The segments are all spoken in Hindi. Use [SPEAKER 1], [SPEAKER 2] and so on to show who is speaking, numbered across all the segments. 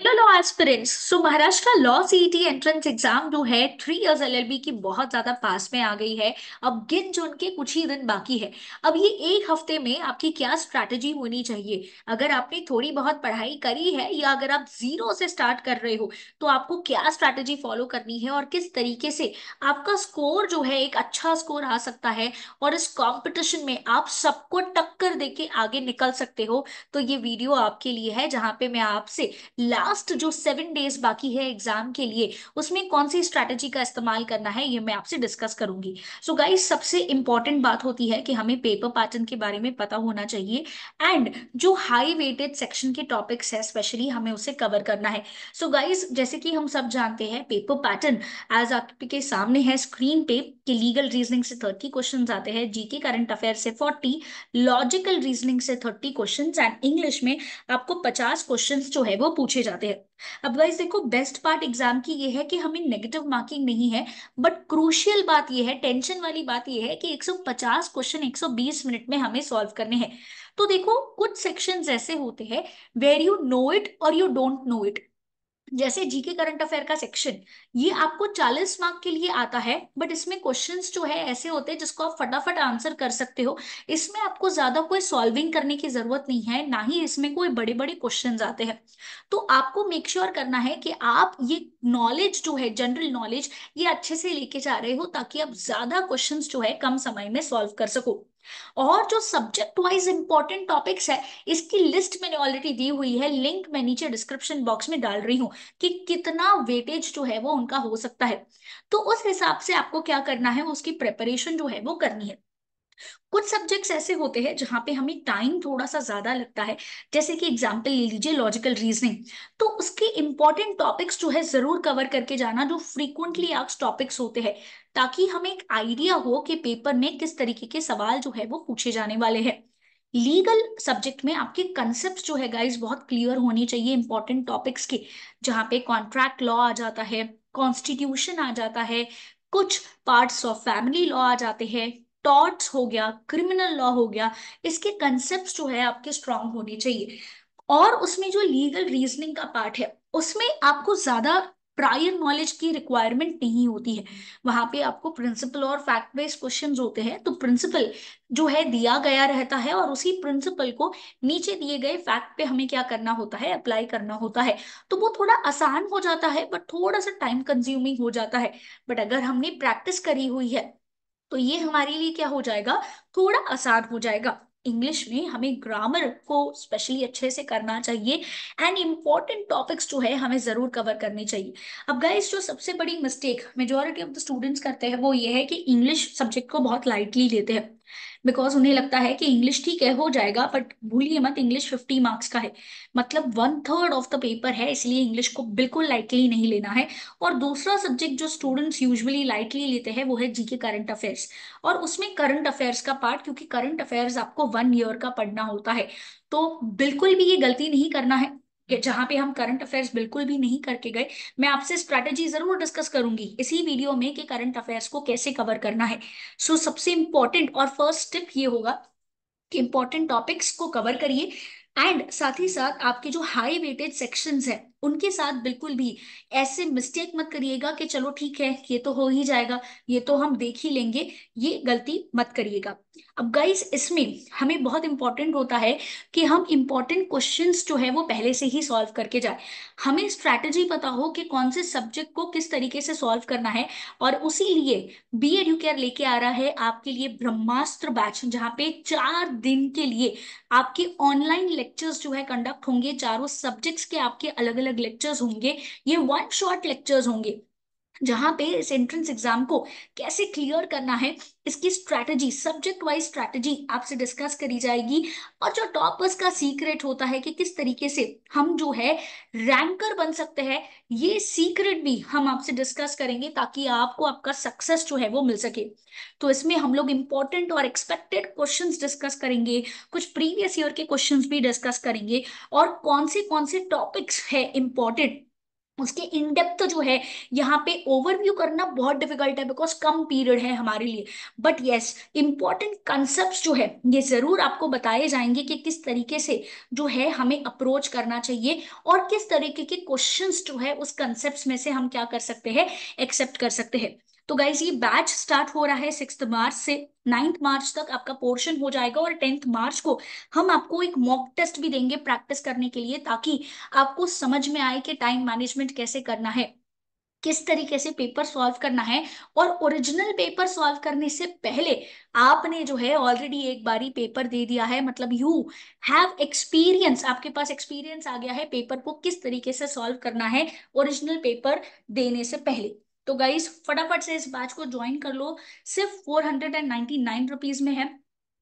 [SPEAKER 1] Hello law aspirants. So Maharashtra law CET entrance exam जो है 3 इयर्स एलएलबी की बहुत ज्यादा पास में आ गई है। अब गिन चुन के कुछ ही दिन बाकी है। अब ये एक हफ्ते में आपकी क्या स्ट्रैटेजी होनी चाहिए? अगर आपने थोड़ी बहुत पढ़ाई करी है या अगर आप जीरो से स्टार्ट कर रहे हो तो आपको क्या स्ट्रैटेजी फॉलो करनी है और किस तरीके से आपका स्कोर जो है एक अच्छा स्कोर आ सकता है और इस कंपटीशन में आप सबको टक्कर देके आगे निकल सकते हो। तो ये वीडियो आपके लिए है जहां पे मैं आपसे लास्ट जो 7 डेज बाकी है एग्जाम के लिए उसमें कौन सी स्ट्रैटेजी का इस्तेमाल करना है ये मैं आपसे डिस्कस करूंगी। सो गाइस, सबसे इंपॉर्टेंट बात होती है कि हमें पेपर पैटर्न के बारे में पता होना चाहिए एंड जो हाई वेटेड सेक्शन के टॉपिक्स है स्पेशली हमें उसे कवर करना है। सो गाइस, जैसे कि हम सब जानते हैं पेपर पैटर्न एज आपके सामने है स्क्रीन पे कि लीगल रीजनिंग से 30 क्वेश्चंस आते हैं, जीके करंट अफेयर से 40, लॉजिकल रीजनिंग से 30 क्वेश्चंस एंड इंग्लिश में आपको 50 क्वेश्चंस जो है वो पूछे जाते हैं। अब गाइस देखो, बेस्ट पार्ट एग्जाम की ये है कि हमें नेगेटिव मार्किंग नहीं है, बट क्रूशियल बात ये है, टेंशन वाली बात ये है कि 150 क्वेश्चन 120 मिनट में हमें सॉल्व करने हैं। तो देखो, कुछ सेक्शंस ऐसे होते हैं वेर यू नो इट और यू डोंट नो इट। जैसे जीके करंट अफेयर का सेक्शन, ये आपको 40 मार्क के लिए आता है, बट इसमें क्वेश्चंस जो है ऐसे होते हैं जिसको आप फटाफट आंसर कर सकते हो। इसमें आपको ज्यादा कोई सॉल्विंग करने की जरूरत नहीं है, ना ही इसमें कोई बड़े बड़े क्वेश्चंस आते हैं। तो आपको मेक श्योर करना है कि आप ये नॉलेज जो है, जनरल नॉलेज, ये अच्छे से लेके जा रहे हो ताकि आप ज्यादा क्वेश्चंस जो है कम समय में सॉल्व कर सको। और जो सब्जेक्ट वाइज इंपॉर्टेंट टॉपिक्स है, इसकी लिस्ट मैंने ऑलरेडी दी हुई है, लिंक मैं नीचे डिस्क्रिप्शन बॉक्स में डाल रही हूँ कि कितना वेटेज जो है वो उनका हो सकता है। तो उस हिसाब से आपको क्या करना है, उसकी प्रिपरेशन जो है वो करनी है। कुछ सब्जेक्ट्स ऐसे होते हैं जहां पे हमें टाइम थोड़ा सा ज्यादा लगता है, जैसे कि एग्जांपल ले लीजिए लॉजिकल रीजनिंग। तो उसके इंपॉर्टेंट टॉपिक्स जो है जरूर कवर करके जाना, जो फ्रीक्वेंटली आस्क्ड टॉपिक्स होते हैं, ताकि हमें एक आइडिया हो कि पेपर में किस तरीके के सवाल जो है वो पूछे जाने वाले हैं। लीगल सब्जेक्ट में आपके कंसेप्ट जो है गाइस बहुत क्लियर होनी चाहिए इंपॉर्टेंट टॉपिक्स के, जहां पे कॉन्ट्रैक्ट लॉ आ जाता है, कॉन्स्टिट्यूशन आ जाता है, कुछ पार्ट्स ऑफ फैमिली लॉ आ जाते हैं, टॉर्ट्स हो गया, क्रिमिनल लॉ हो गया। इसके कंसेप्ट जो है आपके स्ट्रांग होने चाहिए। और उसमें जो लीगल रीजनिंग का पार्ट है उसमें आपको ज्यादा प्रायर नॉलेज की रिक्वायरमेंट नहीं होती है। वहां पे आपको प्रिंसिपल और फैक्ट बेस्ड क्वेश्चंस होते हैं, तो प्रिंसिपल जो है दिया गया रहता है और उसी प्रिंसिपल को नीचे दिए गए फैक्ट पे हमें क्या करना होता है, अप्लाई करना होता है। तो वो थोड़ा आसान हो जाता है बट थोड़ा सा टाइम कंज्यूमिंग हो जाता है। बट अगर हमने प्रैक्टिस करी हुई है तो ये हमारे लिए क्या हो जाएगा, थोड़ा आसान हो जाएगा। इंग्लिश में हमें ग्रामर को स्पेशली अच्छे से करना चाहिए एंड इंपॉर्टेंट टॉपिक्स जो है हमें जरूर कवर करने चाहिए। अब गाइस, जो सबसे बड़ी mistake majority of the students करते हैं वो ये है कि इंग्लिश सब्जेक्ट को बहुत लाइटली लेते हैं, बिकॉज उन्हें लगता है कि इंग्लिश ठीक है हो जाएगा। बट भूलिए मत, इंग्लिश 50 मार्क्स का है, मतलब 1/3 ऑफ द पेपर है, इसलिए इंग्लिश को बिल्कुल लाइटली नहीं लेना है। और दूसरा सब्जेक्ट जो स्टूडेंट्स यूजुअली लाइटली लेते हैं वो है जीके करंट अफेयर्स, और उसमें करंट अफेयर्स का पार्ट, क्योंकि करंट अफेयर्स आपको 1 ईयर का पढ़ना होता है। तो बिल्कुल भी ये गलती नहीं करना है कि जहां पे हम करंट अफेयर्स बिल्कुल भी नहीं करके गए। मैं आपसे स्ट्रैटेजी जरूर डिस्कस करूंगी इसी वीडियो में कि करंट अफेयर्स को कैसे कवर करना है। सो सबसे इंपॉर्टेंट और फर्स्ट स्टेप ये होगा कि इंपॉर्टेंट टॉपिक्स को कवर करिए एंड साथ ही साथ आपके जो हाई वेटेड सेक्शंस हैं उनके साथ बिल्कुल भी ऐसे मिस्टेक मत करिएगा कि चलो ठीक है ये तो हो ही जाएगा, ये तो हम देख ही लेंगे। ये गलती मत करिएगा। अब गाइस, इसमें हमें बहुत इंपॉर्टेंट होता है कि हम इंपॉर्टेंट क्वेश्चंस जो है वो पहले से ही सॉल्व करके जाए। हमें स्ट्रैटेजी पता हो कि कौन से सब्जेक्ट को किस तरीके से सॉल्व करना है। और उसी लिए बी एडुकेयर लेके आ रहा है आपके लिए ब्रह्मास्त्र बैच, जहां पे 4 दिन के लिए आपके ऑनलाइन लेक्चर्स जो है कंडक्ट होंगे, चारों सब्जेक्ट्स के आपके अलग अलग लेक्चर्स होंगे। ये वन शॉट लेक्चर्स होंगे जहां पे इस एंट्रेंस एग्जाम को कैसे क्लियर करना है, इसकी स्ट्रैटेजी, सब्जेक्ट वाइज स्ट्रैटेजी आपसे डिस्कस करी जाएगी। और जो टॉपर्स का सीक्रेट होता है कि किस तरीके से हम जो है रैंकर बन सकते हैं, ये सीक्रेट भी हम आपसे डिस्कस करेंगे ताकि आपको आपका सक्सेस जो है वो मिल सके। तो इसमें हम लोग इंपॉर्टेंट और एक्सपेक्टेड क्वेश्चंस डिस्कस करेंगे, कुछ प्रीवियस ईयर के क्वेश्चंस भी डिस्कस करेंगे, और कौन से टॉपिक्स है इंपॉर्टेंट उसके इन डेप्थ जो है यहाँ पे ओवरव्यू करना बहुत डिफिकल्ट है, बिकॉज कम पीरियड है हमारे लिए। बट यस, इंपॉर्टेंट कंसेप्ट जो है ये जरूर आपको बताए जाएंगे कि किस तरीके से जो है हमें अप्रोच करना चाहिए, और किस तरीके के क्वेश्चंस जो है उस कंसेप्ट में से हम क्या कर सकते हैं, एक्सेप्ट कर सकते हैं। तो गाइज ये बैच स्टार्ट हो रहा है 6 मार्च से। 9 मार्च तक आपका पोर्शन हो जाएगा, और 10 मार्च को हम आपको एक मॉक टेस्ट भी देंगे प्रैक्टिस करने के लिए, ताकि आपको समझ में आए कि टाइम मैनेजमेंट कैसे करना है, किस तरीके से पेपर सॉल्व करना है। और ओरिजिनल पेपर सॉल्व करने से पहले आपने जो है ऑलरेडी एक बारी पेपर दे दिया है, मतलब यू हैव एक्सपीरियंस, आपके पास एक्सपीरियंस आ गया है पेपर को किस तरीके से सॉल्व करना है ओरिजिनल पेपर देने से पहले। तो गाइज फटाफट से इस बैच को ज्वाइन कर लो, सिर्फ 499 रुपीज में है।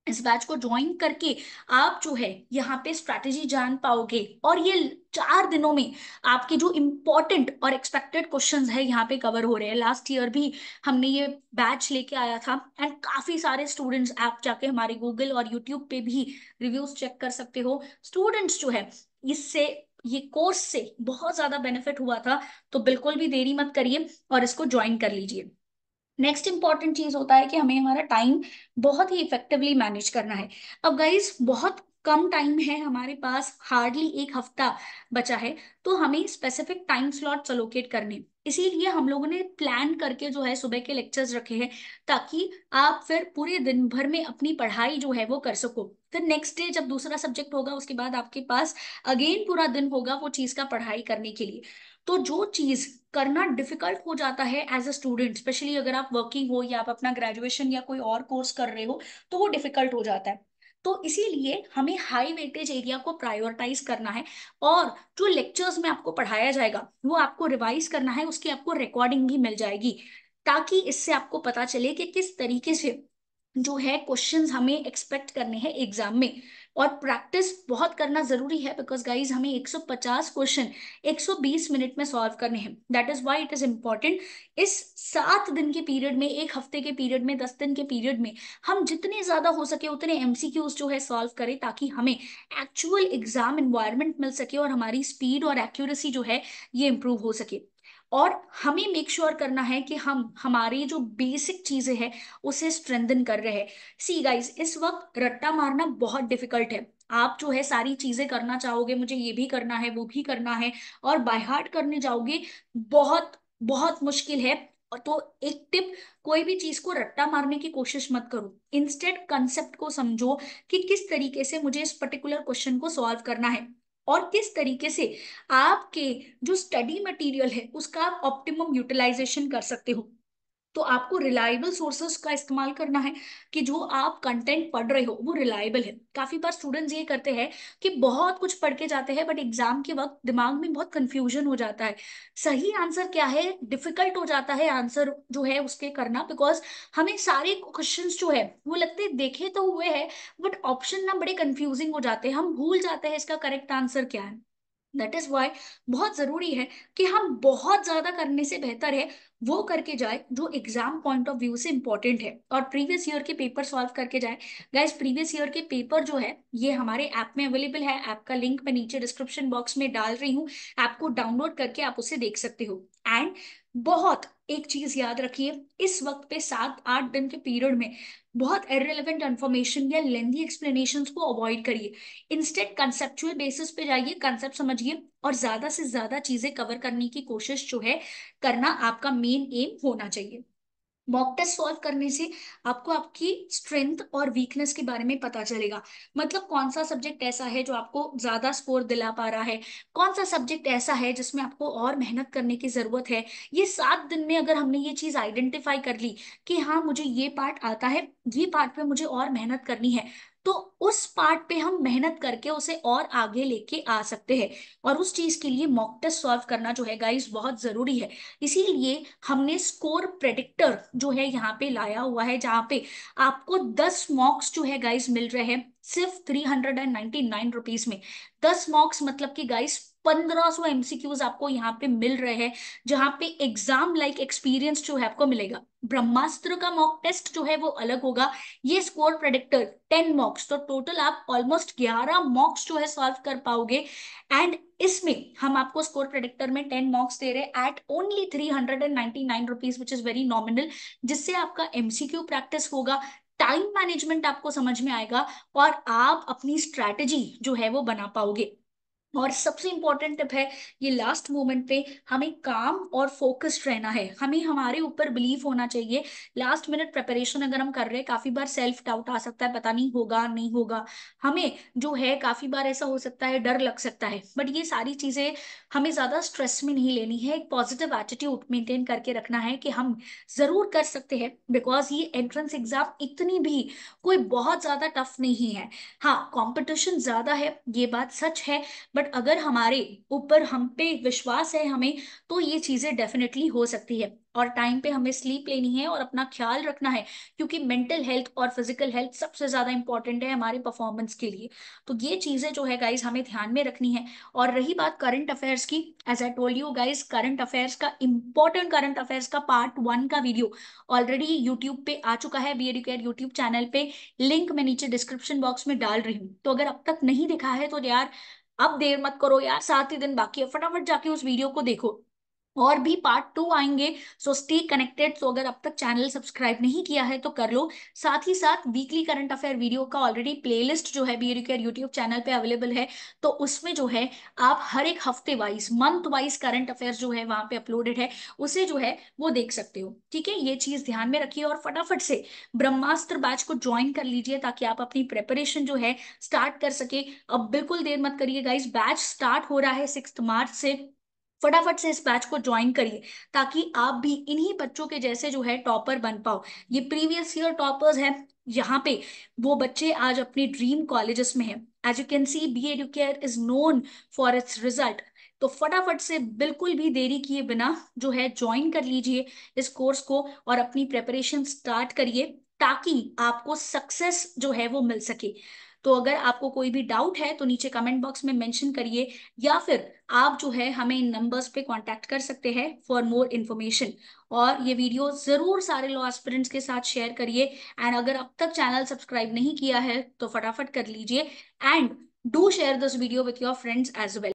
[SPEAKER 1] इस बैच को ज्वाइन करके आप जो है यहाँ पे स्ट्रैटेजी जान पाओगे, और ये 4 दिनों में आपके जो इम्पोर्टेंट और एक्सपेक्टेड क्वेश्चंस है यहाँ पे कवर हो रहे हैं। लास्ट ईयर भी हमने ये बैच लेके आया था, एंड काफी सारे स्टूडेंट्स, आप जाके हमारे गूगल और यूट्यूब पे भी रिव्यूज चेक कर सकते हो, स्टूडेंट्स जो है इससे, ये कोर्स से बहुत ज्यादा बेनिफिट हुआ था। तो बिल्कुल भी देरी मत करिए और इसको ज्वाइन कर लीजिए। नेक्स्ट इंपॉर्टेंट चीज होता है कि हमें हमारा टाइम बहुत ही इफेक्टिवली मैनेज करना है। अब गाइस बहुत कम टाइम है हमारे पास, हार्डली एक हफ्ता बचा है। तो हमें स्पेसिफिक टाइम स्लॉट्स अलोकेट करने, इसीलिए हम लोगों ने प्लान करके जो है सुबह के लेक्चर्स रखे हैं, ताकि आप फिर पूरे दिन भर में अपनी पढ़ाई जो है वो कर सको। फिर नेक्स्ट डे जब दूसरा सब्जेक्ट होगा उसके बाद आपके पास अगेन पूरा दिन होगा वो चीज का पढ़ाई करने के लिए। तो जो चीज करना डिफिकल्ट हो जाता है एज अ स्टूडेंट, स्पेशली अगर आप वर्किंग हो या आप अपना ग्रेजुएशन या कोई और कोर्स कर रहे हो, तो वो डिफिकल्ट हो जाता है। तो इसीलिए हमें हाई वेटेज एरिया को प्रायोरिटाइज करना है, और जो लेक्चर्स में आपको पढ़ाया जाएगा वो आपको रिवाइज करना है, उसकी आपको रिकॉर्डिंग भी मिल जाएगी, ताकि इससे आपको पता चले कि किस तरीके से जो है क्वेश्चंस हमें एक्सपेक्ट करने हैं एग्जाम में। और प्रैक्टिस बहुत करना जरूरी है, बिकॉज गाइज हमें 150 क्वेश्चन 120 मिनट में सॉल्व करने हैं। That is why it is important. इस 7 दिन के पीरियड में, एक हफ्ते के पीरियड में, 10 दिन के पीरियड में हम जितने ज्यादा हो सके उतने एमसीक्यूज जो है सॉल्व करें, ताकि हमें एक्चुअल एग्जाम इन्वायरमेंट मिल सके और हमारी स्पीड और एक्यूरेसी जो है ये इंप्रूव हो सके। और हमें मेक श्योर करना है कि हम हमारी जो बेसिक चीजें हैं उसे स्ट्रेंथन कर रहे हैं। सी गाइस, इस वक्त रट्टा मारना बहुत डिफिकल्ट है। आप जो है सारी चीजें करना चाहोगे, मुझे ये भी करना है वो भी करना है, और बाय हार्ट करने जाओगे, बहुत बहुत मुश्किल है। और तो एक टिप, कोई भी चीज को रट्टा मारने की कोशिश मत करो, इंस्टेड कंसेप्ट को समझो कि किस तरीके से मुझे इस पर्टिकुलर क्वेश्चन को सॉल्व करना है, और किस तरीके से आपके जो स्टडी मटेरियल है उसका आप ऑप्टिमम यूटिलाइजेशन कर सकते हो। तो आपको रिलायबल सोर्सेस का इस्तेमाल करना है, कि जो आप कंटेंट पढ़ रहे हो वो रिलायबल है। काफी बार स्टूडेंट्स ये करते हैं कि बहुत कुछ पढ़ के जाते हैं, बट एग्जाम के वक्त दिमाग में बहुत कंफ्यूजन हो जाता है, सही आंसर क्या है, डिफिकल्ट हो जाता है आंसर जो है उसके करना, बिकॉज हमें सारे क्वेश्चंस जो है वो लगते देखे तो हुए हैं, बट ऑप्शन ना बड़े कंफ्यूजिंग हो जाते हैं, हम भूल जाते हैं इसका करेक्ट आंसर क्या है। दैट इज वाई बहुत जरूरी है कि हम बहुत ज्यादा करने से बेहतर है वो करके जाए जो एग्जाम पॉइंट ऑफ व्यू से इंपॉर्टेंट है, और प्रीवियस ईयर के पेपर सॉल्व करके जाए। गाइस प्रीवियस ईयर के पेपर जो है ये हमारे ऐप में अवेलेबल है, ऐप का लिंक मैं नीचे डिस्क्रिप्शन बॉक्स में डाल रही हूँ, ऐप को डाउनलोड करके आप उसे देख सकते हो। एंड बहुत एक चीज याद रखिए, इस वक्त पे 7-8 दिन के पीरियड में बहुत इररिलेवेंट इन्फॉर्मेशन या लेंदी एक्सप्लेनेशन को अवॉइड करिए। इंस्टेड कंसेप्चुअल बेसिस पे जाइए, कंसेप्ट समझिए, और ज्यादा से ज्यादा चीजें कवर करने की कोशिश जो है करना आपका मेन एम होना चाहिए। मॉक टेस्ट सॉल्व करने से आपको आपकी स्ट्रेंथ और वीकनेस के बारे में पता चलेगा, मतलब कौन सा सब्जेक्ट ऐसा है जो आपको ज्यादा स्कोर दिला पा रहा है, कौन सा सब्जेक्ट ऐसा है जिसमें आपको और मेहनत करने की जरूरत है। ये 7 दिन में अगर हमने ये चीज आइडेंटिफाई कर ली कि हाँ मुझे ये पार्ट आता है, ये पार्ट पे मुझे और मेहनत करनी है, तो उस पार्ट पे हम मेहनत करके उसे और आगे लेके आ सकते हैं। और उस चीज के लिए मॉक टेस्ट सॉल्व करना जो है गाइस बहुत जरूरी है। इसीलिए हमने स्कोर प्रेडिक्टर जो है यहाँ पे लाया हुआ है, जहाँ पे आपको 10 मॉक्स जो है गाइस मिल रहे हैं सिर्फ 399 रुपीज में। 10 मॉक्स मतलब कि गाइस 1500 MCQs आपको यहाँ पे मिल रहे हैं, जहाँ पे एग्जाम लाइक एक्सपीरियंस जो है आपको मिलेगा। ब्रह्मास्त्र का मॉक टेस्ट जो है वो अलग होगा। ये स्कोर प्रेडिक्टर 10 मॉक्स, तो टोटल आप ऑलमोस्ट 11 मॉक्स जो है सॉल्व कर पाओगे। एंड इसमें हम आपको स्कोर प्रेडिक्टर में 10 मॉक्स दे रहे हैं at only 399 rupees, which is very nominal, जिससे आपका MCQ प्रैक्टिस होगा, टाइम मैनेजमेंट आपको समझ में आएगा, और आप अपनी स्ट्रैटेजी जो है वो बना पाओगे। और सबसे इंपॉर्टेंट टिप है, ये लास्ट मोमेंट पे हमें काम और फोकस्ड रहना है, हमें हमारे ऊपर बिलीव होना चाहिए। लास्ट मिनट प्रिपरेशन अगर हम कर रहे हैं, काफी बार सेल्फ डाउट आ सकता है, पता नहीं होगा नहीं होगा, हमें जो है काफी बार ऐसा हो सकता है, डर लग सकता है, बट ये सारी चीजें हमें ज्यादा स्ट्रेस में नहीं लेनी है। एक पॉजिटिव एटीट्यूड मेंटेन करके रखना है कि हम जरूर कर सकते हैं, बिकॉज ये एंट्रेंस एग्जाम इतनी भी कोई बहुत ज्यादा टफ नहीं है। हाँ, कंपटीशन ज्यादा है, ये बात सच है, बट अगर हमारे ऊपर हम पे विश्वास है हमें, तो ये चीजें डेफिनेटली हो सकती है। और टाइम पे हमें स्लीप लेनी है और अपना ख्याल रखना है, क्योंकि मेंटल हेल्थ और फिजिकल हेल्थ सबसे ज्यादा इंपॉर्टेंट है हमारे परफॉर्मेंस के लिए। तो ये चीजें जो है गाइज हमें ध्यान में रखनी है। और रही बात करंट अफेयर्स की, as I told you guys, current affairs का इंपॉर्टेंट करंट अफेयर्स का पार्ट 1 का वीडियो ऑलरेडी यूट्यूब पे आ चुका है, बी एडुकेयर यूट्यूब चैनल पे। लिंक मैं नीचे डिस्क्रिप्शन बॉक्स में डाल रही हूँ, तो अगर अब तक नहीं दिखा है तो यार अब देर मत करो यार, 7 ही दिन बाकी है, फटाफट जाके उस वीडियो को देखो। और भी पार्ट 2 आएंगे, सो स्टे कनेक्टेड। तो अगर अब तक चैनल सब्सक्राइब नहीं किया है तो कर लो। साथ ही साथ वीकली करंट अफेयर वीडियो का ऑलरेडी प्लेलिस्ट जो है बी एडुकेयर यूट्यूब चैनल पे अवेलेबल है, तो उसमें जो है आप हर एक हफ्ते wise, month wise current affairs जो है वहां पे अपलोडेड है, उसे जो है वो देख सकते हो। ठीक है, ये चीज ध्यान में रखिए और फटाफट से ब्रह्मास्त्र बैच को ज्वाइन कर लीजिए, ताकि आप अपनी प्रिपरेशन जो है स्टार्ट कर सके। अब बिल्कुल देर मत करिए गाइस, बैच स्टार्ट हो रहा है 6 मार्च से। फटाफट से इस बैच को ज्वाइन करिए, ताकि आप भी इन्हीं बच्चों के जैसे जो है टॉपर बन पाओ। ये प्रीवियस ईयर टॉपर्स हैं, यहाँ पे वो बच्चे आज अपनी ड्रीम कॉलेजेस में हैं। As you can see, B Educare is known for its result. तो फटाफट से बिल्कुल भी देरी किए बिना जो है ज्वाइन कर लीजिए इस कोर्स को, और अपनी प्रिपरेशन स्टार्ट करिए, ताकि आपको सक्सेस जो है वो मिल सके। तो अगर आपको कोई भी डाउट है तो नीचे कमेंट बॉक्स में मेंशन करिए, या फिर आप जो है हमें इन नंबर्स पे कांटेक्ट कर सकते हैं फॉर मोर इन्फॉर्मेशन। और ये वीडियो जरूर सारे लॉ एस्पिरेंट्स के साथ शेयर करिए। एंड अगर अब तक चैनल सब्सक्राइब नहीं किया है तो फटाफट कर लीजिए, and do share this video with your friends as well.